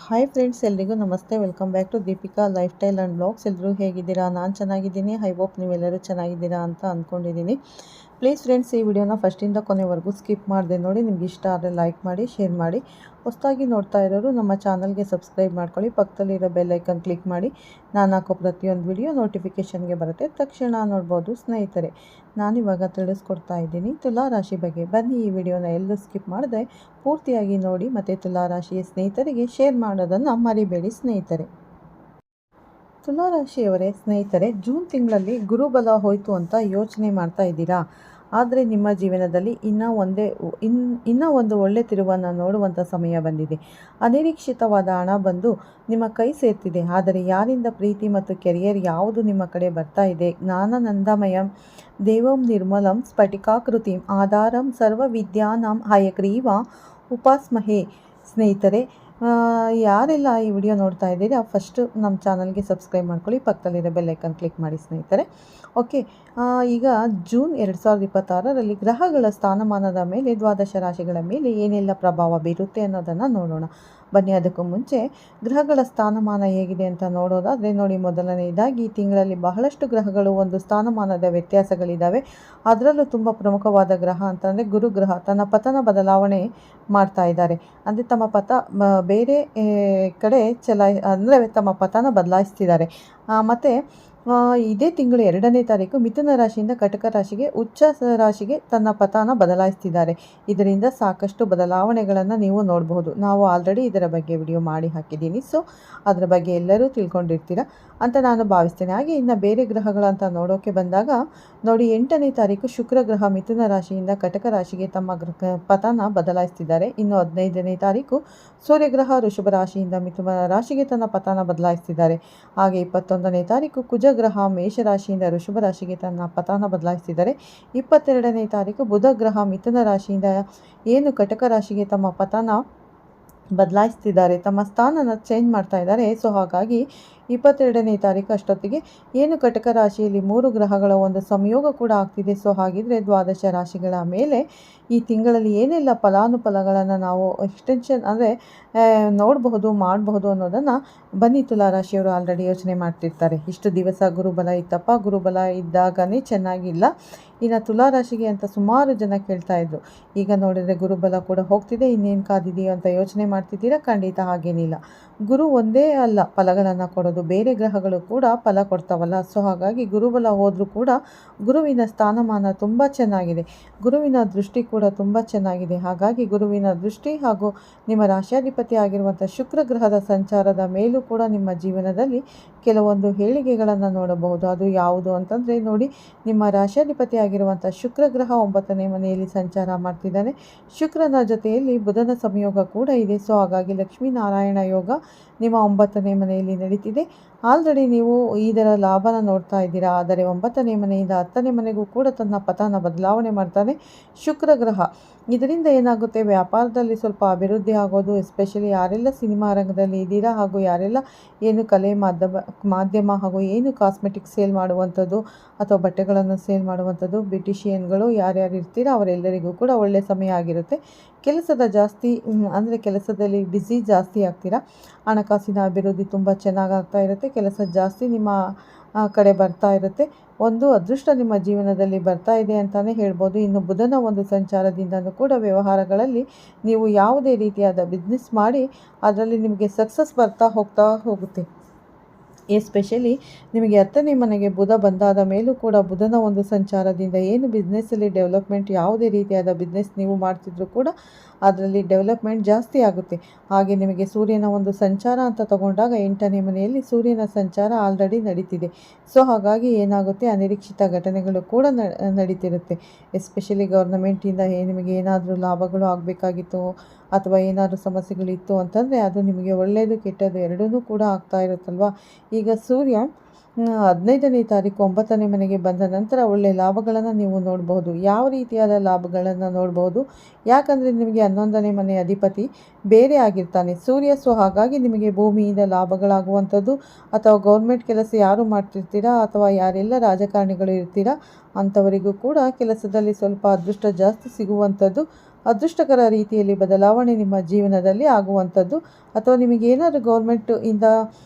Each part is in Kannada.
ಹಾಯ್ ಫ್ರೆಂಡ್ಸ್, ಎಲ್ರಿಗೂ ನಮಸ್ತೆ. Welcome back to Deepika lifestyle and blogs. ಎಲ್ಲರೂ ಹೇಗಿದ್ದೀರಾ? ನಾನು ಚೆನ್ನಾಗಿದ್ದೀನಿ. ಐ ಹೋಪ್ ನೀವೆಲ್ಲರೂ ಚೆನ್ನಾಗಿದ್ದೀರಾ ಅಂತ ಅಂದ್ಕೊಂಡಿದ್ದೀನಿ. ಪ್ಲೀಸ್ ಫ್ರೆಂಡ್ಸ್, ಈ ವಿಡಿಯೋನ ಫಸ್ಟಿಂದ ಕೊನೆವರೆಗೂ ಸ್ಕಿಪ್ ಮಾಡಿದೆ ನೋಡಿ. ನಿಮ್ಗೆ ಇಷ್ಟ ಆದರೆ ಲೈಕ್ ಮಾಡಿ, ಶೇರ್ ಮಾಡಿ. ಹೊಸದಾಗಿ ನೋಡ್ತಾ ಇರೋರು ನಮ್ಮ ಚಾನಲ್ಗೆ ಸಬ್ಸ್ಕ್ರೈಬ್ ಮಾಡ್ಕೊಳ್ಳಿ. ಪಕ್ಕದಲ್ಲಿರೋ ಬೆಲ್ ಐಕನ್ ಕ್ಲಿಕ್ ಮಾಡಿ. ನಾನು ಹಾಕೋ ಪ್ರತಿಯೊಂದು ವಿಡಿಯೋ ನೋಟಿಫಿಕೇಷನ್ಗೆ ಬರುತ್ತೆ, ತಕ್ಷಣ ನೋಡ್ಬೋದು. ಸ್ನೇಹಿತರೆ, ನಾನಿವಾಗ ತಿಳಿಸ್ಕೊಡ್ತಾ ಇದ್ದೀನಿ ತುಲಾ ರಾಶಿ ಬಗ್ಗೆ. ಬನ್ನಿ ಈ ವಿಡಿಯೋನ ಎಲ್ಲೂ ಸ್ಕಿಪ್ ಮಾಡದೆ ಪೂರ್ತಿಯಾಗಿ ನೋಡಿ ಮತ್ತು ತುಲಾ ರಾಶಿಯ ಸ್ನೇಹಿತರಿಗೆ ಶೇರ್ ಮಾಡೋದನ್ನು ಮರಿಬೇಡಿ ಸ್ನೇಹಿತರೆ. ತುಲಾ ರಾಶಿಯವರೇ ಸ್ನೇಹಿತರೆ, ಜೂನ್ ತಿಂಗಳಲ್ಲಿ ಗುರುಬಲ ಹೋಯಿತು ಅಂತ ಯೋಚನೆ ಮಾಡ್ತಾ ಇದ್ದೀರಾ. ಆದರೆ ನಿಮ್ಮ ಜೀವನದಲ್ಲಿ ಇನ್ನೂ ಒಂದು ಒಳ್ಳೆ ತಿರುವನ್ನು ನೋಡುವಂಥ ಸಮಯ ಬಂದಿದೆ. ಅನಿರೀಕ್ಷಿತವಾದ ಹಣ ಬಂದು ನಿಮ್ಮ ಕೈ ಸೇರ್ತಿದೆ. ಆದರೆ ಯಾರಿಂದ ಪ್ರೀತಿ ಮತ್ತು ಕೆರಿಯರ್ ಯಾವುದು ನಿಮ್ಮ ಕಡೆ ಬರ್ತಾ ಇದೆ? ಜ್ಞಾನಾನಂದಮಯಂ ದೇವಂ ನಿರ್ಮಲಂ ಸ್ಫಟಿಕಾಕೃತಿಂ ಆಧಾರಂ ಸರ್ವ ವಿದ್ಯಾನಾಂ ಹಯಗ್ರೀವ ಉಪಾಸ್ಮಹೇ. ಸ್ನೇಹಿತರೆ, ಯಾರೆಲ್ಲ ಈ ವಿಡಿಯೋ ನೋಡ್ತಾ ಇದ್ದೀರಾ, ಫಸ್ಟು ನಮ್ಮ ಚಾನಲ್ಗೆ ಸಬ್ಸ್ಕ್ರೈಬ್ ಮಾಡ್ಕೊಳ್ಳಿ. ಪಕ್ಕದಲ್ಲಿರೋ ಬೆಲ್ ಐಕನ್ ಕ್ಲಿಕ್ ಮಾಡಿ ಸ್ನೇಹಿತರೆ. ಓಕೆ, ಈಗ ಜೂನ್ 2026ರಲ್ಲಿ ಗ್ರಹಗಳ ಸ್ಥಾನಮಾನದ ಮೇಲೆ, ದ್ವಾದಶ ರಾಶಿಗಳ ಮೇಲೆ ಏನೆಲ್ಲ ಪ್ರಭಾವ ಬೀರುತ್ತೆ ಅನ್ನೋದನ್ನು ನೋಡೋಣ. ಬನ್ನಿ, ಅದಕ್ಕೂ ಮುಂಚೆ ಗ್ರಹಗಳ ಸ್ಥಾನಮಾನ ಹೇಗಿದೆ ಅಂತ ನೋಡೋದಾದರೆ ನೋಡಿ. ಮೊದಲನೆಯದಾಗಿ ಈ ತಿಂಗಳಲ್ಲಿ ಬಹಳಷ್ಟು ಗ್ರಹಗಳು ಒಂದು ಸ್ಥಾನಮಾನದ ವ್ಯತ್ಯಾಸಗಳಿದ್ದಾವೆ. ಅದರಲ್ಲೂ ತುಂಬ ಪ್ರಮುಖವಾದ ಗ್ರಹ ಅಂತಂದರೆ ಗುರುಗ್ರಹ ತನ್ನ ಪತನ ಬದಲಾವಣೆ ಮಾಡ್ತಾ ಇದ್ದಾರೆ. ಅಂದರೆ ತಮ್ಮ ಬೇರೆ ಕಡೆ ತಮ್ಮ ಪತನ ಬದಲಾಯಿಸ್ತಿದ್ದಾರೆ. ಮತ್ತು ಇದೇ ತಿಂಗಳು 2ನೇ ತಾರೀಕು ಮಿಥುನ ರಾಶಿಯಿಂದ ಕಟಕ ರಾಶಿಗೆ, ಉಚ್ಚ ರಾಶಿಗೆ ತನ್ನ ಪತನ ಬದಲಾಯಿಸ್ತಿದ್ದಾರೆ. ಇದರಿಂದ ಸಾಕಷ್ಟು ಬದಲಾವಣೆಗಳನ್ನು ನೀವು ನೋಡಬಹುದು. ನಾವು ಆಲ್ರೆಡಿ ಇದರ ಬಗ್ಗೆ ವಿಡಿಯೋ ಮಾಡಿ ಹಾಕಿದ್ದೀನಿ. ಸೊ ಅದರ ಬಗ್ಗೆ ಎಲ್ಲರೂ ತಿಳ್ಕೊಂಡಿರ್ತೀರ ಅಂತ ನಾನು ಭಾವಿಸ್ತೇನೆ. ಹಾಗೆ ಇನ್ನು ಬೇರೆ ಗ್ರಹಗಳಂತ ನೋಡೋಕ್ಕೆ ಬಂದಾಗ ನೋಡಿ, 8ನೇ ತಾರೀಕು ಶುಕ್ರ ಗ್ರಹ ಮಿಥುನ ರಾಶಿಯಿಂದ ಕಟಕ ರಾಶಿಗೆ ತಮ್ಮ ಪತನ ಬದಲಾಯಿಸ್ತಿದ್ದಾರೆ. ಇನ್ನು 15ನೇ ತಾರೀಕು ಸೂರ್ಯಗ್ರಹ ಋಷಭ ರಾಶಿಯಿಂದ ಮಿಥುನ ರಾಶಿಗೆ ತನ್ನ ಪತನ ಬದಲಾಯಿಸ್ತಿದ್ದಾರೆ. ಹಾಗೆ 21ನೇ ತಾರೀಕು ಕುಜಗ್ರಹ ಮೇಷರಾಶಿಯಿಂದ ಋಷಭ ರಾಶಿಗೆ ತನ್ನ ಪತನ ಬದಲಾಯಿಸ್ತಿದ್ದಾರೆ. 22ನೇ ತಾರೀಕು ಬುಧ ಗ್ರಹ ಮಿಥುನ ರಾಶಿಯಿಂದ ಕಟಕ ರಾಶಿಗೆ ತಮ್ಮ ಪತನ ಬದಲಾಯಿಸ್ತಿದ್ದಾರೆ, ತಮ್ಮ ಸ್ಥಾನನ ಚೇಂಜ್ ಮಾಡ್ತಾ ಇದ್ದಾರೆ. ಸೊ ಹಾಗಾಗಿ 22ನೇ ತಾರೀಕು ಅಷ್ಟೊತ್ತಿಗೆ ಕಟಕ ರಾಶಿಯಲ್ಲಿ 3 ಗ್ರಹಗಳ ಒಂದು ಸಂಯೋಗ ಕೂಡ ಆಗ್ತಿದೆ. ಸೊ ಹಾಗಿದ್ರೆ ದ್ವಾದಶ ರಾಶಿಗಳ ಮೇಲೆ ಈ ತಿಂಗಳಲ್ಲಿ ಏನೆಲ್ಲ ಫಲಾನುಫಲಗಳನ್ನು ನಾವು ಎಕ್ಸ್ಟೆನ್ಷನ್ ಅಂದರೆ ನೋಡಬಹುದು, ಮಾಡಬಹುದು ಅನ್ನೋದನ್ನು ಬನ್ನಿ ತುಲಾ ರಾಶಿಯವರು ಆಲ್ರೆಡಿ ಯೋಚನೆ ಮಾಡ್ತಿರ್ತಾರೆ. ಇಷ್ಟು ದಿವಸ ಗುರುಬಲ ಇತ್ತಪ್ಪ, ಗುರುಬಲ ಇದ್ದಾಗನೇ ಚೆನ್ನಾಗಿಲ್ಲ, ಇನ್ನು ತುಲಾ ರಾಶಿಗೆ ಅಂತ ಸುಮಾರು ಜನ ಕೇಳ್ತಾ ಇದ್ರು. ಈಗ ನೋಡಿದರೆ ಗುರುಬಲ ಕೂಡ ಹೋಗ್ತಿದೆ, ಇನ್ನೇನು ಕಾದಿದೆಯೋ ಅಂತ ಯೋಚನೆ ಮಾಡ್ತಿದ್ದೀರಾ? ಖಂಡಿತ ಹಾಗೇನಿಲ್ಲ. ಗುರು ಒಂದೇ ಅಲ್ಲ ಫಲಗಳನ್ನು ಕೊಡೋದು, ಬೇರೆ ಗ್ರಹಗಳು ಕೂಡ ಫಲ ಕೊಡ್ತಾವಲ್ಲ. ಸೊ ಹಾಗಾಗಿ ಗುರುಬಲ ಹೋದರೂ ಕೂಡ ಗುರುವಿನ ಸ್ಥಾನಮಾನ ತುಂಬ ಚೆನ್ನಾಗಿದೆ, ಗುರುವಿನ ದೃಷ್ಟಿ ಕೂಡ ತುಂಬ ಚೆನ್ನಾಗಿದೆ. ಹಾಗಾಗಿ ಗುರುವಿನ ದೃಷ್ಟಿ ಹಾಗೂ ನಿಮ್ಮ ರಾಶ್ಯಾಧಿಪತಿ ಆಗಿರುವಂಥ ಶುಕ್ರ ಗ್ರಹದ ಸಂಚಾರದ ಮೇಲೂ ಕೂಡ ನಿಮ್ಮ ಜೀವನದಲ್ಲಿ ಕೆಲವೊಂದು ಏಳಿಗೆಗಳನ್ನು ನೋಡಬಹುದು. ಅದು ಯಾವುದು ಅಂತಂದರೆ ನೋಡಿ, ನಿಮ್ಮ ರಾಶ್ಯಾಧಿಪತಿ ಆಗಿರುವಂಥ ಶುಕ್ರ ಗ್ರಹ 9ನೇ ಮನೆಯಲ್ಲಿ ಸಂಚಾರ ಮಾಡ್ತಿದ್ದಾನೆ. ಶುಕ್ರನ ಜೊತೆಯಲ್ಲಿ ಬುಧನ ಸಂಯೋಗ ಕೂಡ ಇದೆ. ಸೊ ಹಾಗಾಗಿ ಲಕ್ಷ್ಮೀನಾರಾಯಣ ಯೋಗ ನಿಮ್ಮ 9ನೇ ಮನೆಯಲ್ಲಿ ನಡೀತಿದೆ. ಆಲ್ರೆಡಿ ನೀವು ಇದರ ಲಾಭನ ನೋಡ್ತಾ ಇದ್ದೀರಾ. ಆದರೆ 9ನೇ ಮನೆಯಿಂದ 10ನೇ ಮನೆಗೂ ಕೂಡ ತನ್ನ ಪತನ ಬದಲಾವಣೆ ಮಾಡ್ತಾನೆ ಶುಕ್ರ ಗ್ರಹ. ಇದರಿಂದ ಏನಾಗುತ್ತೆ, ವ್ಯಾಪಾರದಲ್ಲಿ ಸ್ವಲ್ಪ ಅಭಿವೃದ್ಧಿ ಆಗೋದು. ಎಸ್ಪೆಷಲಿ ಯಾರೆಲ್ಲ ಸಿನಿಮಾ ರಂಗದಲ್ಲಿ ಇದ್ದೀರಾ ಹಾಗೂ ಯಾರೆಲ್ಲ ಕಲೆ ಮಾಧ್ಯಮ ಹಾಗೂ ಕಾಸ್ಮೆಟಿಕ್ಸ್ ಸೇಲ್ ಮಾಡುವಂಥದ್ದು ಅಥವಾ ಬಟ್ಟೆಗಳನ್ನು ಸೇಲ್ ಮಾಡುವಂಥದ್ದು, ಬ್ಯೂಟಿಷಿಯನ್ಗಳು ಯಾರ್ಯಾರು ಇರ್ತೀರಾ ಅವರೆಲ್ಲರಿಗೂ ಕೂಡ ಒಳ್ಳೆಯ ಸಮಯ ಆಗಿರುತ್ತೆ. ಕೆಲಸದಲ್ಲಿ ಬ್ಯುಸಿ ಜಾಸ್ತಿ ಆಗ್ತೀರಾ. ಹಣಕಾಸಿನ ಅಭಿವೃದ್ಧಿ ತುಂಬ ಚೆನ್ನಾಗಿ ಆಗ್ತಾ ಇರುತ್ತೆ. ಕೆಲಸ ಜಾಸ್ತಿ ನಿಮ್ಮ ಕಡೆ ಬರ್ತಾ ಇರುತ್ತೆ. ಒಂದು ಅದೃಷ್ಟ ನಿಮ್ಮ ಜೀವನದಲ್ಲಿ ಬರ್ತಾ ಇದೆ ಅಂತಲೇ ಹೇಳ್ಬೋದು. ಇನ್ನು ಬುಧನ ಒಂದು ಸಂಚಾರದಿಂದನೂ ಕೂಡ ವ್ಯವಹಾರಗಳಲ್ಲಿ ನೀವು ಯಾವುದೇ ರೀತಿಯಾದ ಬಿಸ್ನೆಸ್ ಮಾಡಿ ಅದರಲ್ಲಿ ನಿಮಗೆ ಸಕ್ಸಸ್ ಬರ್ತಾ ಹೋಗುತ್ತೆ. ಎಸ್ಪೆಷಲಿ ನಿಮಗೆ 10ನೇ ಮನೆಗೆ ಬುಧ ಬಂದಾದ ಮೇಲೂ ಕೂಡ ಬುಧನ ಒಂದು ಸಂಚಾರದಿಂದ ಬಿಸ್ನೆಸ್ಸಲ್ಲಿ ಡೆವಲಪ್ಮೆಂಟ್, ಯಾವುದೇ ರೀತಿಯಾದ ಬಿಸ್ನೆಸ್ ನೀವು ಮಾಡ್ತಿದ್ರು ಕೂಡ ಅದರಲ್ಲಿ ಡೆವಲಪ್ಮೆಂಟ್ ಜಾಸ್ತಿ ಆಗುತ್ತೆ. ಹಾಗೆ ನಿಮಗೆ ಸೂರ್ಯನ ಒಂದು ಸಂಚಾರ ಅಂತ ತಗೊಂಡಾಗ 8ನೇ ಮನೆಯಲ್ಲಿ ಸೂರ್ಯನ ಸಂಚಾರ ಆಲ್ರೆಡಿ ನಡೀತಿದೆ. ಸೊ ಹಾಗಾಗಿ ಏನಾಗುತ್ತೆ, ಅನಿರೀಕ್ಷಿತ ಘಟನೆಗಳು ಕೂಡ ನಡೀತಿರುತ್ತೆ. ಎಸ್ಪೆಷಲಿ ಗೌರ್ನಮೆಂಟಿಂದ ನಿಮಗೆ ಏನಾದರೂ ಲಾಭಗಳು ಆಗಬೇಕಾಗಿತ್ತು ಅಥವಾ ಏನಾದರೂ ಸಮಸ್ಯೆಗಳಿತ್ತು ಅಂತಂದರೆ ಅದು ನಿಮಗೆ ಒಳ್ಳೆಯದು ಕೆಟ್ಟದ್ದು ಎರಡೂ ಕೂಡ ಆಗ್ತಾ ಇರುತ್ತಲ್ವ. ಈಗ ಸೂರ್ಯ 15ನೇ ತಾರೀಕು 9ನೇ ಮನೆಗೆ ಬಂದ ನಂತರ ಒಳ್ಳೆಯ ಲಾಭಗಳನ್ನು ನೀವು ನೋಡಬಹುದು. ಯಾವ ರೀತಿಯಾದ ಲಾಭಗಳನ್ನು ನೋಡಬಹುದು? ಯಾಕಂದರೆ ನಿಮಗೆ 11ನೇ ಮನೆ ಅಧಿಪತಿ ಬೇರೆ ಆಗಿರ್ತಾನೆ ಸೂರ್ಯ. ಸೊ ಹಾಗಾಗಿ ನಿಮಗೆ ಭೂಮಿಯಿಂದ ಲಾಭಗಳಾಗುವಂಥದ್ದು ಅಥವಾ ಗೌರ್ಮೆಂಟ್ ಕೆಲಸ ಯಾರು ಮಾಡ್ತಿರ್ತೀರಾ ಅಥವಾ ಯಾರೆಲ್ಲ ರಾಜಕಾರಣಿಗಳು ಇರ್ತೀರಾ ಅಂಥವರಿಗೂ ಕೂಡ ಕೆಲಸದಲ್ಲಿ ಸ್ವಲ್ಪ ಅದೃಷ್ಟ ಜಾಸ್ತಿ ಸಿಗುವಂಥದ್ದು ಅದೃಷ್ಟಕರ ರೀತಿಯಲ್ಲಿ ಬದಲಾವಣೆ ನಿಮ್ಮ ಜೀವನದಲ್ಲಿ ಆಗುವಂಥದ್ದು, ಅಥವಾ ನಿಮಗೇನಾದರೂ ಗೌರ್ಮೆಂಟ್ ಇಂದ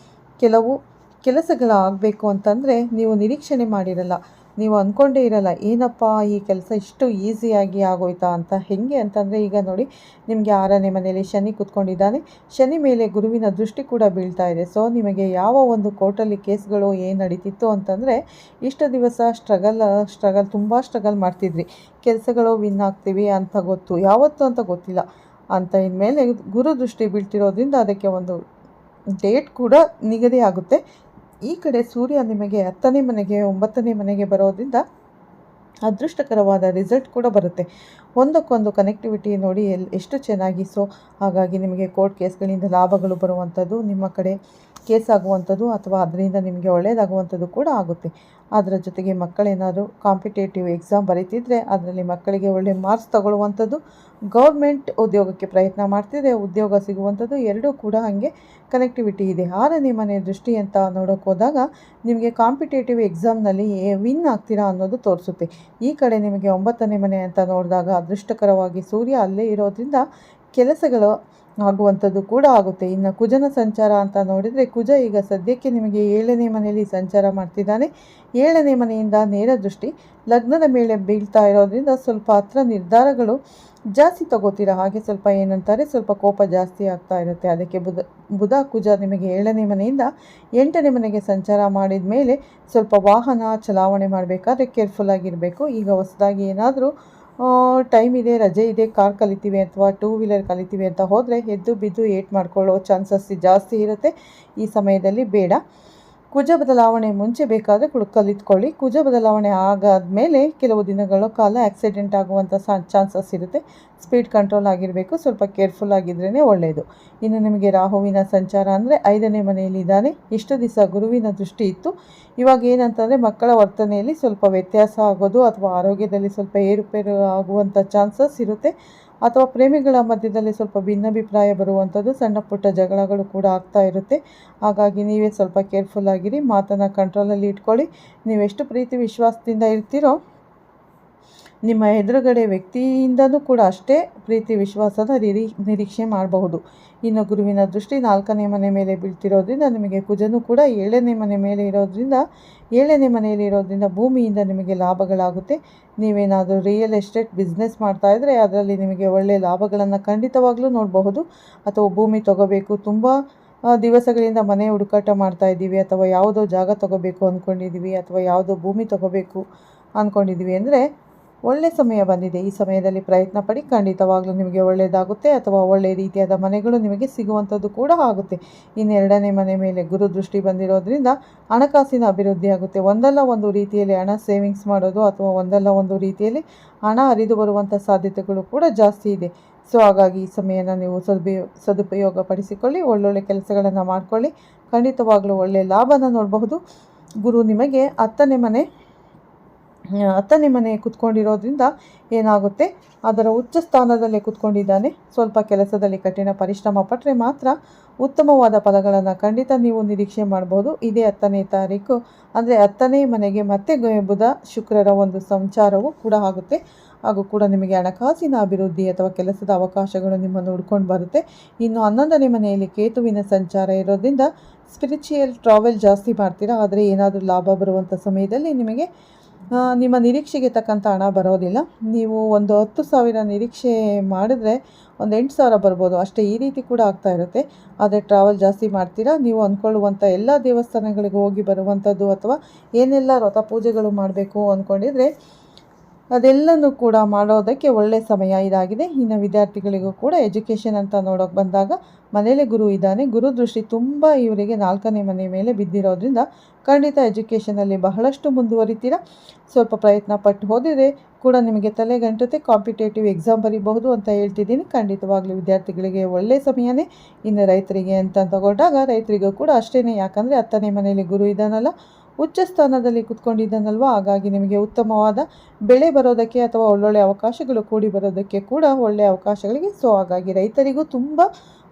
ಕೆಲವು ಕೆಲಸಗಳಾಗಬೇಕು ಅಂತಂದರೆ ನೀವು ನಿರೀಕ್ಷಣೆ ಮಾಡಿರಲ್ಲ, ನೀವು ಅಂದ್ಕೊಂಡೇ ಇರಲ್ಲ, ಏನಪ್ಪ ಈ ಕೆಲಸ ಇಷ್ಟು ಈಸಿಯಾಗಿ ಆಗೋಯ್ತಾ ಅಂತ. ಹೇಗೆ ಅಂತಂದರೆ, ಈಗ ನೋಡಿ ನಿಮಗೆ 6ನೇ ಮನೆಯಲ್ಲಿ ಶನಿ ಕೂತ್ಕೊಂಡಿದ್ದಾನೆ, ಶನಿ ಮೇಲೆ ಗುರುವಿನ ದೃಷ್ಟಿ ಕೂಡ ಬೀಳ್ತಾ ಇದೆ. ಸೊ ನಿಮಗೆ ಯಾವ ಒಂದು ಕೋರ್ಟಲ್ಲಿ ಕೇಸ್ಗಳು ಏನು ನಡೀತಿತ್ತು ಅಂತಂದರೆ, ಇಷ್ಟು ದಿವಸ ಸ್ಟ್ರಗಲ್ ತುಂಬ ಸ್ಟ್ರಗಲ್ ಮಾಡ್ತಿದ್ರಿ, ಕೆಲಸಗಳು ವಿನ್ ಆಗ್ತೀವಿ ಅಂತ ಗೊತ್ತು, ಯಾವತ್ತು ಅಂತ ಗೊತ್ತಿಲ್ಲ ಅಂತ ಇನ್ಮೇಲೆ ಗುರು ದೃಷ್ಟಿ ಬೀಳ್ತಿರೋದ್ರಿಂದ ಅದಕ್ಕೆ ಒಂದು ಡೇಟ್ ಕೂಡ ನಿಗದಿ ಆಗುತ್ತೆ. ಈ ಕಡೆ ಸೂರ್ಯ ನಿಮಗೆ 10ನೇ ಮನೆಗೆ 9ನೇ ಮನೆಗೆ ಬರೋದ್ರಿಂದ ಅದೃಷ್ಟಕರವಾದ ರಿಸಲ್ಟ್ ಕೂಡ ಬರುತ್ತೆ. ಒಂದಕ್ಕೊಂದು ಕನೆಕ್ಟಿವಿಟಿ ನೋಡಿ ಎಷ್ಟು ಚೆನ್ನಾಗಿ. ಸೊ ಹಾಗಾಗಿ ನಿಮಗೆ ಕೋರ್ಟ್ ಕೇಸ್ಗಳಿಂದ ಲಾಭಗಳು ಬರುವಂಥದ್ದು, ನಿಮ್ಮ ಕಡೆ ಕೇಸ್ ಆಗುವಂಥದ್ದು ಅಥವಾ ಅದರಿಂದ ನಿಮಗೆ ಒಳ್ಳೆಯದಾಗುವಂಥದ್ದು ಕೂಡ ಆಗುತ್ತೆ. ಅದರ ಜೊತೆಗೆ ಮಕ್ಕಳೇನಾದರೂ ಕಾಂಪಿಟೇಟಿವ್ ಎಕ್ಸಾಮ್ ಬರೀತಿದ್ರೆ ಅದರಲ್ಲಿ ಮಕ್ಕಳಿಗೆ ಒಳ್ಳೆ ಮಾರ್ಕ್ಸ್ ತಗೊಳ್ಳುವಂಥದ್ದು, ಗೌರ್ಮೆಂಟ್ ಉದ್ಯೋಗಕ್ಕೆ ಪ್ರಯತ್ನ ಮಾಡ್ತಿದ್ರೆ ಉದ್ಯೋಗ ಸಿಗುವಂಥದ್ದು, ಎರಡೂ ಕೂಡ ಹಾಗೆ ಕನೆಕ್ಟಿವಿಟಿ ಇದೆ. 6ನೇ ಮನೆ ದೃಷ್ಟಿ ಅಂತ ನೋಡೋಕೆ ಹೋದಾಗ ನಿಮಗೆ ಕಾಂಪಿಟೇಟಿವ್ ಎಕ್ಸಾಮ್ನಲ್ಲಿ ವಿನ್ ಆಗ್ತೀರಾ ಅನ್ನೋದು ತೋರಿಸುತ್ತೆ. ಈ ಕಡೆ ನಿಮಗೆ 9ನೇ ಮನೆ ಅಂತ ನೋಡಿದಾಗ ಅದೃಷ್ಟಕರವಾಗಿ ಸೂರ್ಯ ಅಲ್ಲೇ ಇರೋದ್ರಿಂದ ಕೆಲಸಗಳು ಆಗುವಂಥದ್ದು ಕೂಡ ಆಗುತ್ತೆ. ಇನ್ನು ಕುಜನ ಸಂಚಾರ ಅಂತ ನೋಡಿದರೆ, ಕುಜ ಈಗ ಸದ್ಯಕ್ಕೆ ನಿಮಗೆ 7ನೇ ಮನೆಯಲ್ಲಿ ಸಂಚಾರ ಮಾಡ್ತಿದ್ದಾನೆ. 7ನೇ ಮನೆಯಿಂದ ನೇರ ದೃಷ್ಟಿ ಲಗ್ನದ ಮೇಲೆ ಬೀಳ್ತಾ ಇರೋದ್ರಿಂದ ಸ್ವಲ್ಪ ಹತ್ರ ನಿರ್ಧಾರಗಳು ಜಾಸ್ತಿ ತಗೋತೀರಾ. ಹಾಗೆ ಸ್ವಲ್ಪ ಏನಂತಾರೆ, ಸ್ವಲ್ಪ ಕೋಪ ಜಾಸ್ತಿ ಆಗ್ತಾ ಇರುತ್ತೆ. ಅದಕ್ಕೆ ಬುಧ ಕುಜ ನಿಮಗೆ 7ನೇ ಮನೆಯಿಂದ 8ನೇ ಮನೆಗೆ ಸಂಚಾರ ಮಾಡಿದ ಮೇಲೆ ಸ್ವಲ್ಪ ವಾಹನ ಚಲಾವಣೆ ಮಾಡಬೇಕಾದ್ರೆ ಕೇರ್ಫುಲ್ ಆಗಿರಬೇಕು. ಈಗ ಹೊಸದಾಗಿ ಏನಾದರೂ ಟೈಮ್ ಇದೆ, ರಜೆ ಇದೆ, ಕಾರ್ ಕಲಿತೀವಿ ಅಥವಾ 2 ವೀಲರ್ ಕಲಿತೀವಿ ಅಂತ ಹೋದರೆ ಎದ್ದು ಬಿದ್ದು ಏಟ್ ಮಾಡ್ಕೊಳ್ಳೋ ಚಾನ್ಸಸ್ ಜಾಸ್ತಿ ಇರುತ್ತೆ. ಈ ಸಮಯದಲ್ಲಿ ಬೇಡ. ಕುಜ ಬದಲಾವಣೆ ಮುಂಚೆ ಬೇಕಾದರೆ ಕಲಿತ್ಕೊಳ್ಳಿ. ಕುಜ ಬದಲಾವಣೆ ಆಗಾದ್ಮೇಲೆ ಕೆಲವು ದಿನಗಳ ಕಾಲ ಆಕ್ಸಿಡೆಂಟ್ ಆಗುವಂಥ ಚಾನ್ಸಸ್ ಇರುತ್ತೆ. ಸ್ಪೀಡ್ ಕಂಟ್ರೋಲ್ ಆಗಿರಬೇಕು, ಸ್ವಲ್ಪ ಕೇರ್ಫುಲ್ ಆಗಿದ್ರೇ ಒಳ್ಳೆಯದು. ಇನ್ನು ನಿಮಗೆ ರಾಹುವಿನ ಸಂಚಾರ ಅಂದರೆ 5ನೇ ಮನೆಯಲ್ಲಿ ಇದ್ದಾನೆ. ಇಷ್ಟು ದಿವಸ ಗುರುವಿನ ದೃಷ್ಟಿ ಇತ್ತು, ಇವಾಗ ಏನಂತಂದರೆ ಮಕ್ಕಳ ವರ್ತನೆಯಲ್ಲಿ ಸ್ವಲ್ಪ ವ್ಯತ್ಯಾಸ ಆಗೋದು ಅಥವಾ ಆರೋಗ್ಯದಲ್ಲಿ ಸ್ವಲ್ಪ ಏರುಪೇರು ಆಗುವಂಥ ಚಾನ್ಸಸ್ ಇರುತ್ತೆ, ಅಥವಾ ಪ್ರೇಮಿಗಳ ಮಧ್ಯದಲ್ಲಿ ಸ್ವಲ್ಪ ಭಿನ್ನಾಭಿಪ್ರಾಯ ಬರುವಂಥದ್ದು, ಸಣ್ಣ ಪುಟ್ಟ ಜಗಳಗಳು ಕೂಡ ಆಗ್ತಾ ಇರುತ್ತೆ. ಹಾಗಾಗಿ ನೀವೇ ಸ್ವಲ್ಪ ಕೇರ್ಫುಲ್ ಆಗಿರಿ, ಮಾತನ್ನು ಕಂಟ್ರೋಲಲ್ಲಿ ಇಟ್ಕೊಳ್ಳಿ. ನೀವೆಷ್ಟು ಪ್ರೀತಿ ವಿಶ್ವಾಸದಿಂದ ಇರ್ತೀರೋ ನಿಮ್ಮ ಎದುರುಗಡೆ ವ್ಯಕ್ತಿಯಿಂದನೂ ಕೂಡ ಅಷ್ಟೇ ಪ್ರೀತಿ ವಿಶ್ವಾಸದ ನಿರೀಕ್ಷೆ ಮಾಡಬಹುದು. ಇನ್ನು ಗುರುವಿನ ದೃಷ್ಟಿ 4ನೇ ಮನೆ ಮೇಲೆ ಬೀಳ್ತಿರೋದ್ರಿಂದ ನಿಮಗೆ ಕುಜನೂ ಕೂಡ 7ನೇ ಮನೆ ಮೇಲೆ ಇರೋದ್ರಿಂದ 7ನೇ ಮನೆಯಲ್ಲಿ ಇರೋದ್ರಿಂದ ಭೂಮಿಯಿಂದ ನಿಮಗೆ ಲಾಭಗಳಾಗುತ್ತೆ. ನೀವೇನಾದರೂ ರಿಯಲ್ ಎಸ್ಟೇಟ್ ಬಿಸ್ನೆಸ್ ಮಾಡ್ತಾಯಿದ್ರೆ ಅದರಲ್ಲಿ ನಿಮಗೆ ಒಳ್ಳೆಯ ಲಾಭಗಳನ್ನು ಖಂಡಿತವಾಗ್ಲೂ ನೋಡಬಹುದು. ಅಥವಾ ಭೂಮಿ ತೊಗೋಬೇಕು, ತುಂಬ ದಿವಸಗಳಿಂದ ಮನೆ ಹುಡುಕಾಟ ಮಾಡ್ತಾ ಇದ್ದೀವಿ, ಅಥವಾ ಯಾವುದೋ ಜಾಗ ತೊಗೋಬೇಕು ಅಂದ್ಕೊಂಡಿದ್ದೀವಿ, ಅಥವಾ ಯಾವುದೋ ಭೂಮಿ ತೊಗೋಬೇಕು ಅಂದ್ಕೊಂಡಿದ್ದೀವಿ ಅಂದರೆ ಒಳ್ಳೆಯ ಸಮಯ ಬಂದಿದೆ. ಈ ಸಮಯದಲ್ಲಿ ಪ್ರಯತ್ನ ಪಡಿ, ಖಂಡಿತವಾಗ್ಲೂ ನಿಮಗೆ ಒಳ್ಳೆಯದಾಗುತ್ತೆ. ಅಥವಾ ಒಳ್ಳೆಯ ರೀತಿಯಾದ ಮನೆಗಳು ನಿಮಗೆ ಸಿಗುವಂಥದ್ದು ಕೂಡ ಆಗುತ್ತೆ. ಇನ್ನು 2ನೇ ಮನೆ ಮೇಲೆ ಗುರು ದೃಷ್ಟಿ ಬಂದಿರೋದ್ರಿಂದ ಹಣಕಾಸಿನ ಅಭಿವೃದ್ಧಿ ಆಗುತ್ತೆ. ಒಂದಲ್ಲ ಒಂದು ರೀತಿಯಲ್ಲಿ ಹಣ ಸೇವಿಂಗ್ಸ್ ಮಾಡೋದು ಅಥವಾ ಒಂದಲ್ಲ ಒಂದು ರೀತಿಯಲ್ಲಿ ಹಣ ಹರಿದು ಬರುವಂಥ ಸಾಧ್ಯತೆಗಳು ಕೂಡ ಜಾಸ್ತಿ ಇದೆ. ಸೊ ಹಾಗಾಗಿ ಈ ಸಮಯನ ನೀವು ಸದುಪಯೋಗ ಪಡಿಸಿಕೊಳ್ಳಿ, ಒಳ್ಳೊಳ್ಳೆ ಕೆಲಸಗಳನ್ನು ಮಾಡಿಕೊಳ್ಳಿ, ಖಂಡಿತವಾಗ್ಲೂ ಒಳ್ಳೆಯ ಲಾಭನ ನೋಡಬಹುದು. ಗುರು ನಿಮಗೆ 10ನೇ ಮನೆ ಕೂತ್ಕೊಂಡಿರೋದ್ರಿಂದ ಏನಾಗುತ್ತೆ, ಅದರ ಉಚ್ಚ ಸ್ಥಾನದಲ್ಲೇ ಕೂತ್ಕೊಂಡಿದ್ದಾನೆ. ಸ್ವಲ್ಪ ಕೆಲಸದಲ್ಲಿ ಕಠಿಣ ಪರಿಶ್ರಮ ಪಟ್ಟರೆ ಮಾತ್ರ ಉತ್ತಮವಾದ ಫಲಗಳನ್ನು ಖಂಡಿತ ನೀವು ನಿರೀಕ್ಷೆ ಮಾಡಬಹುದು. ಇದೇ 10ನೇ ತಾರೀಕು ಅಂದರೆ 10ನೇ ಮನೆಗೆ ಮತ್ತೆ ಬುಧ ಶುಕ್ರರ ಒಂದು ಸಂಚಾರವೂ ಕೂಡ ಆಗುತ್ತೆ. ಹಾಗೂ ಕೂಡ ನಿಮಗೆ ಹಣಕಾಸಿನ ಅಭಿವೃದ್ಧಿ ಅಥವಾ ಕೆಲಸದ ಅವಕಾಶಗಳು ನಿಮ್ಮನ್ನು ಹುಡ್ಕೊಂಡು ಬರುತ್ತೆ. ಇನ್ನು 11ನೇ ಮನೆಯಲ್ಲಿ ಕೇತುವಿನ ಸಂಚಾರ ಇರೋದ್ರಿಂದ ಸ್ಪಿರಿಚುವಲ್ ಟ್ರಾವೆಲ್ ಜಾಸ್ತಿ ಮಾಡ್ತೀರಾ. ಆದರೆ ಏನಾದರೂ ಲಾಭ ಬರುವಂಥ ಸಮಯದಲ್ಲಿ ನಿಮಗೆ ನಿಮ್ಮ ನಿರೀಕ್ಷೆಗೆ ತಕ್ಕಂಥ ಹಣ ಬರೋದಿಲ್ಲ. ನೀವು ಒಂದು 10,000 ನಿರೀಕ್ಷೆ ಮಾಡಿದ್ರೆ ಒಂದು 8,000 ಬರ್ಬೋದು ಅಷ್ಟೇ. ಈ ರೀತಿ ಕೂಡ ಆಗ್ತಾ ಇರುತ್ತೆ. ಆದರೆ ಟ್ರಾವೆಲ್ ಜಾಸ್ತಿ ಮಾಡ್ತೀರಾ, ನೀವು ಅಂದ್ಕೊಳ್ಳುವಂಥ ಎಲ್ಲ ದೇವಸ್ಥಾನಗಳಿಗೆ ಹೋಗಿ ಬರುವಂಥದ್ದು ಅಥವಾ ಏನೆಲ್ಲ ವ್ರತ ಪೂಜೆಗಳು ಮಾಡಬೇಕು ಅಂದ್ಕೊಂಡಿದ್ರೆ ಅದೆಲ್ಲನೂ ಕೂಡ ಮಾಡೋದಕ್ಕೆ ಒಳ್ಳೆಯ ಸಮಯ ಇದಾಗಿದೆ. ಇನ್ನು ವಿದ್ಯಾರ್ಥಿಗಳಿಗೂ ಕೂಡ ಎಜುಕೇಷನ್ ಅಂತ ನೋಡೋಕೆ ಬಂದಾಗ ಮನೇಲಿ ಗುರು ಇದ್ದಾನೆ. ಗುರು ದೃಷ್ಟಿ ತುಂಬ ಇವರಿಗೆ 4ನೇ ಮನೆ ಮೇಲೆ ಬಿದ್ದಿರೋದ್ರಿಂದ ಖಂಡಿತ ಎಜುಕೇಷನಲ್ಲಿ ಬಹಳಷ್ಟು ಮುಂದುವರಿತೀರಾ. ಸ್ವಲ್ಪ ಪ್ರಯತ್ನ ಪಟ್ಟು ಹೋದಿದ್ರೆ ಕೂಡ ನಿಮಗೆ ತಲೆಗಂಟುತ್ತೆ, ಕಾಂಪಿಟೇಟಿವ್ ಎಕ್ಸಾಮ್ ಬರೀಬಹುದು ಅಂತ ಹೇಳ್ತಿದ್ದೀನಿ. ಖಂಡಿತವಾಗ್ಲೂ ವಿದ್ಯಾರ್ಥಿಗಳಿಗೆ ಒಳ್ಳೆಯ ಸಮಯನೇ. ಇನ್ನು ರೈತರಿಗೆ ಅಂತ ತಗೊಂಡಾಗ ರೈತರಿಗೂ ಕೂಡ ಅಷ್ಟೇ. ಯಾಕಂದರೆ 10ನೇ ಮನೆಯಲ್ಲಿ ಗುರು ಇದ್ದಾನಲ್ಲ, ಉಚ್ಚ ಸ್ಥಾನದಲ್ಲಿ ಕೂತ್ಕೊಂಡಿದ್ದಾನಲ್ವ, ಹಾಗಾಗಿ ನಿಮಗೆ ಉತ್ತಮವಾದ ಬೆಳೆ ಬರೋದಕ್ಕೆ ಅಥವಾ ಒಳ್ಳೊಳ್ಳೆ ಅವಕಾಶಗಳು ಕೂಡಿ ಬರೋದಕ್ಕೆ ಕೂಡ ಒಳ್ಳೆಯ ಅವಕಾಶಗಳಿಗೆ. ಸೊ ಹಾಗಾಗಿ ರೈತರಿಗೂ ತುಂಬ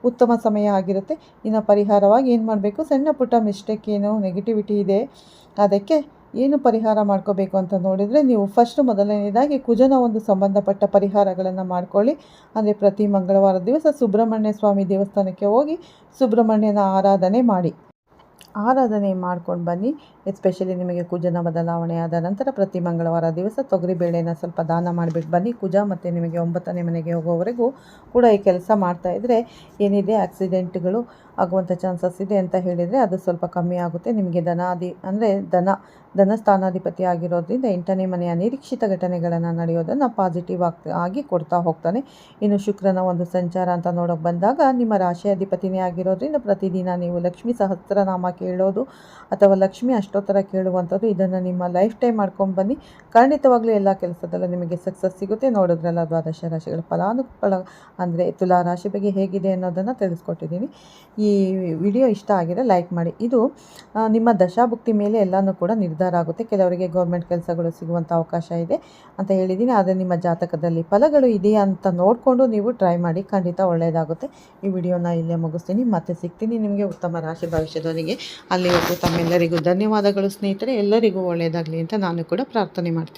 ಉತ್ತಮ ಸಮಯ ಆಗಿರುತ್ತೆ. ಇನ್ನು ಪರಿಹಾರವಾಗಿ ಏನು ಮಾಡಬೇಕು, ಸಣ್ಣ ಪುಟ್ಟ ಮಿಸ್ಟೇಕ್ ಏನು ನೆಗೆಟಿವಿಟಿ ಇದೆ ಅದಕ್ಕೆ ಏನು ಪರಿಹಾರ ಮಾಡ್ಕೋಬೇಕು ಅಂತ ನೋಡಿದರೆ, ನೀವು ಫಸ್ಟ್ ಮೊದಲನೇದಾಗಿ ಕುಜನ ಒಂದು ಸಂಬಂಧಪಟ್ಟ ಪರಿಹಾರಗಳನ್ನು ಮಾಡ್ಕೊಳ್ಳಿ. ಅಂದರೆ ಪ್ರತಿ ಮಂಗಳವಾರ ದಿವಸ ಸುಬ್ರಹ್ಮಣ್ಯ ಸ್ವಾಮಿ ದೇವಸ್ಥಾನಕ್ಕೆ ಹೋಗಿ ಸುಬ್ರಹ್ಮಣ್ಯನ ಆರಾಧನೆ ಮಾಡಿ. ಆರಾಧನೆ ಮಾಡ್ಕೊಂಡು ಬನ್ನಿ. ಎಸ್ಪೆಷಲಿ ನಿಮಗೆ ಕುಜನ ಬದಲಾವಣೆ ಆದ ನಂತರ ಪ್ರತಿ ಮಂಗಳವಾರ ದಿವಸ ತೊಗರಿಬೇಳೆನ ಸ್ವಲ್ಪ ದಾನ ಮಾಡಿಬಿಟ್ಟು ಬನ್ನಿ. ಕುಜ ಮತ್ತು ನಿಮಗೆ 9ನೇ ಮನೆಗೆ ಹೋಗೋವರೆಗೂ ಕೂಡ ಈ ಕೆಲಸ ಮಾಡ್ತಾಯಿದ್ರೆ ಏನಿದೆ ಆಕ್ಸಿಡೆಂಟ್ಗಳು ಆಗುವಂಥ ಚಾನ್ಸಸ್ ಇದೆ ಅಂತ ಹೇಳಿದರೆ ಅದು ಸ್ವಲ್ಪ ಕಮ್ಮಿ ಆಗುತ್ತೆ. ನಿಮಗೆ ಧನಸ್ಥಾನಾಧಿಪತಿ ಆಗಿರೋದ್ರಿಂದ 8ನೇ ಮನೆಯ ನಿರೀಕ್ಷಿತ ಘಟನೆಗಳನ್ನು ನಡೆಯೋದನ್ನು ಪಾಸಿಟಿವ್ ಆಗಿ ಕೊಡ್ತಾ ಹೋಗ್ತಾನೆ. ಇನ್ನು ಶುಕ್ರನ ಒಂದು ಸಂಚಾರ ಅಂತ ನೋಡೋಕೆ ಬಂದಾಗ ನಿಮ್ಮ ರಾಶಿ ಅಧಿಪತಿನೇ ಆಗಿರೋದ್ರಿಂದ ಪ್ರತಿದಿನ ನೀವು ಲಕ್ಷ್ಮೀ ಸಹಸ್ರನಾಮ ಕೇಳೋದು ಅಥವಾ ಲಕ್ಷ್ಮೀ ಅಷ್ಟೋತ್ತರ ಕೇಳುವಂಥದ್ದು, ಇದನ್ನು ನಿಮ್ಮ ಲೈಫ್ ಟೈಮ್ ಮಾಡ್ಕೊಂಡು ಬನ್ನಿ. ಖಂಡಿತವಾಗ್ಲೂ ಎಲ್ಲ ಕೆಲಸದಲ್ಲೂ ನಿಮಗೆ ಸಕ್ಸಸ್ ಸಿಗುತ್ತೆ. ನೋಡಿದ್ರಲ್ಲ ದ್ವಾದಶ ರಾಶಿಗಳ ಫಲಾನುಫಲ ಅಂದರೆ ತುಲಾ ರಾಶಿ ಬಗ್ಗೆ ಹೇಗಿದೆ ಅನ್ನೋದನ್ನು ತಿಳಿಸ್ಕೊಟ್ಟಿದ್ದೀನಿ. ಈ ವಿಡಿಯೋ ಇಷ್ಟ ಆಗಿದೆ ಲೈಕ್ ಮಾಡಿ. ಇದು ನಿಮ್ಮ ದಶಾಭುಕ್ತಿ ಮೇಲೆ ಎಲ್ಲನೂ ಕೂಡ ನಿರ್ಧಾರ ಆಗುತ್ತೆ. ಕೆಲವರಿಗೆ ಗೌರ್ಮೆಂಟ್ ಕೆಲಸಗಳು ಸಿಗುವಂಥ ಅವಕಾಶ ಇದೆ ಅಂತ ಹೇಳಿದ್ದೀನಿ. ಆದರೆ ನಿಮ್ಮ ಜಾತಕದಲ್ಲಿ ಫಲಗಳು ಇದೆಯಾ ಅಂತ ನೋಡಿಕೊಂಡು ನೀವು ಟ್ರೈ ಮಾಡಿ, ಖಂಡಿತ ಒಳ್ಳೆಯದಾಗುತ್ತೆ. ಈ ವಿಡಿಯೋನ ಇಲ್ಲೇ ಮುಗಿಸ್ತೀನಿ. ಮತ್ತೆ ಸಿಗ್ತೀನಿ ನಿಮಗೆ ಉತ್ತಮ ರಾಶಿ ಭವಿಷ್ಯದವರಿಗೆ. ಅಲ್ಲಿವರೆಗೂ ತಮ್ಮೆಲ್ಲರಿಗೂ ಧನ್ಯವಾದಗಳು ಸ್ನೇಹಿತರೆ. ಎಲ್ಲರಿಗೂ ಒಳ್ಳೆಯದಾಗಲಿ ಅಂತ ನಾನು ಕೂಡ ಪ್ರಾರ್ಥನೆ ಮಾಡ್ತೀನಿ.